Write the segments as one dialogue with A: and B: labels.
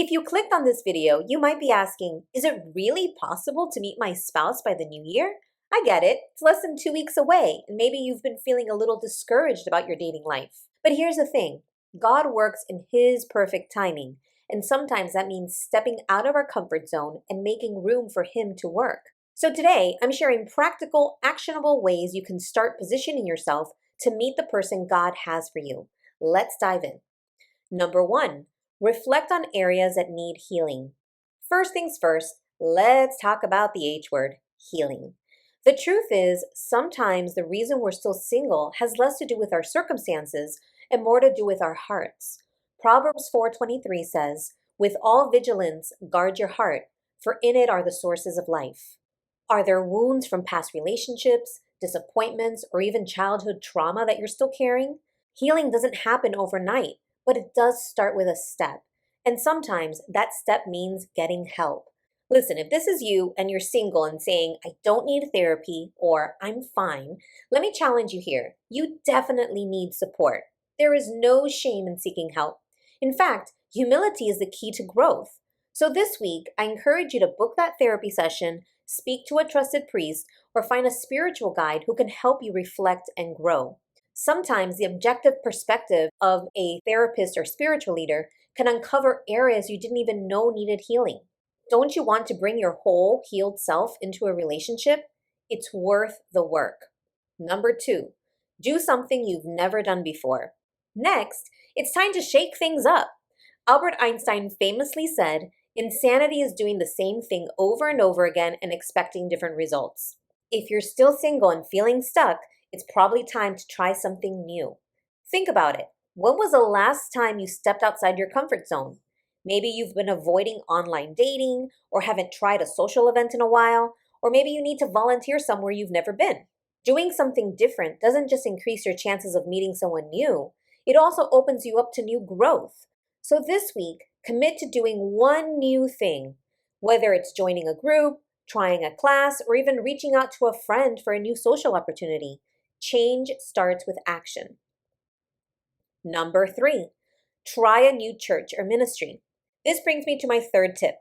A: If you clicked on this video, you might be asking, is it really possible to meet my spouse by the new year? I get it. It's less than 2 weeks away, and maybe you've been feeling a little discouraged about your dating life. But here's the thing. God works in His perfect timing, and sometimes that means stepping out of our comfort zone and making room for Him to work. So today, I'm sharing practical, actionable ways you can start positioning yourself to meet the person God has for you. Let's dive in. Number 1, reflect on areas that need healing. First things first, let's talk about the H word, healing. The truth is, sometimes the reason we're still single has less to do with our circumstances and more to do with our hearts. Proverbs 4:23 says, "With all vigilance, guard your heart, for in it are the sources of life." Are there wounds from past relationships, disappointments, or even childhood trauma that you're still carrying? Healing doesn't happen overnight, but it does start with a step. And sometimes that step means getting help. Listen, if this is you and you're single and saying, I don't need therapy or I'm fine, let me challenge you here. You definitely need support. There is no shame in seeking help. In fact, humility is the key to growth. So this week, I encourage you to book that therapy session, speak to a trusted priest, or find a spiritual guide who can help you reflect and grow. Sometimes the objective perspective of a therapist or spiritual leader can uncover areas you didn't even know needed healing. Don't you want to bring your whole healed self into a relationship? It's worth the work. Number 2, do something you've never done before. Next, it's time to shake things up. Albert Einstein famously said, insanity is doing the same thing over and over again and expecting different results. If you're still single and feeling stuck, it's probably time to try something new. Think about it. When was the last time you stepped outside your comfort zone? Maybe you've been avoiding online dating or haven't tried a social event in a while, or maybe you need to volunteer somewhere you've never been. Doing something different doesn't just increase your chances of meeting someone new, it also opens you up to new growth. So this week, commit to doing one new thing, whether it's joining a group, trying a class, or even reaching out to a friend for a new social opportunity. Change starts with action. Number 3, try a new church or ministry. This brings me to my third tip.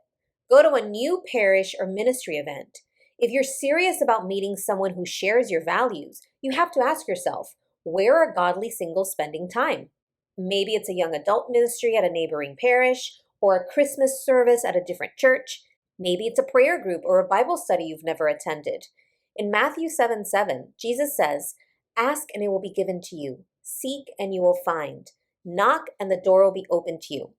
A: Go to a new parish or ministry event. If you're serious about meeting someone who shares your values, you have to ask yourself, where are godly singles spending time? Maybe it's a young adult ministry at a neighboring parish or a Christmas service at a different church. Maybe it's a prayer group or a Bible study you've never attended. In Matthew 7:7, Jesus says, "Ask and it will be given to you. Seek and you will find. Knock and the door will be opened to you."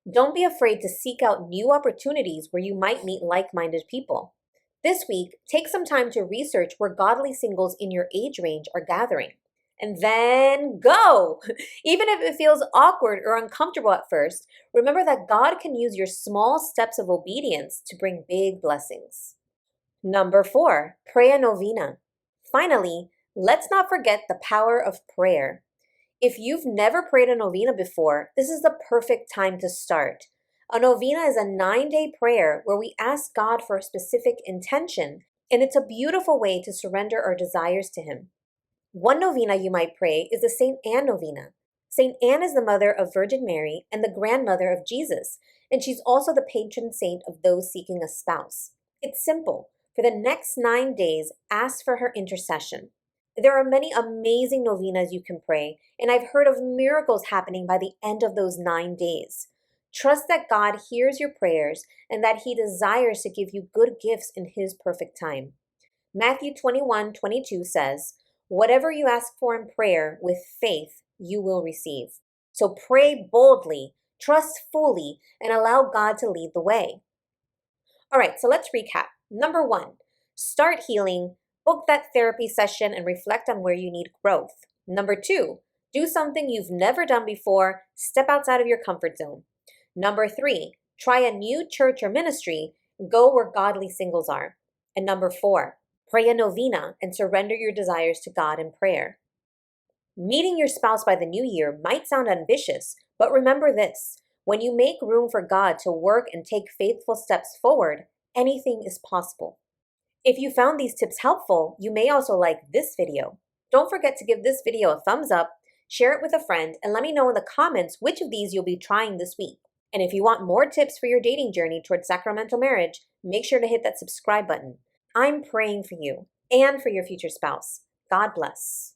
A: Don't be afraid to seek out new opportunities where you might meet like-minded people. This week, take some time to research where godly singles in your age range are gathering. And then go! Even if it feels awkward or uncomfortable at first, remember that God can use your small steps of obedience to bring big blessings. Number 4, pray a novena. Finally, let's not forget the power of prayer. If you've never prayed a novena before, this is the perfect time to start. A novena is a 9-day prayer where we ask God for a specific intention, and it's a beautiful way to surrender our desires to Him. One novena you might pray is the St. Anne novena. St. Anne is the mother of Virgin Mary and the grandmother of Jesus, and she's also the patron saint of those seeking a spouse. It's simple. For the next 9 days, ask for her intercession. There are many amazing novenas you can pray, and I've heard of miracles happening by the end of those 9 days. Trust that God hears your prayers and that He desires to give you good gifts in His perfect time. Matthew 21:22 says, "Whatever you ask for in prayer with faith, you will receive." So pray boldly, trust fully, and allow God to lead the way. All right, so let's recap. Number 1, start healing. Book that therapy session and reflect on where you need growth. Number 2, do something you've never done before. Step outside of your comfort zone. Number 3, try a new church or ministry. Go where godly singles are. And number 4, pray a novena and surrender your desires to God in prayer. Meeting your spouse by the new year might sound ambitious, but remember this. When you make room for God to work and take faithful steps forward, anything is possible. If you found these tips helpful, you may also like this video. Don't forget to give this video a thumbs up, share it with a friend, and let me know in the comments which of these you'll be trying this week. And if you want more tips for your dating journey towards sacramental marriage, make sure to hit that subscribe button. I'm praying for you and for your future spouse. God bless.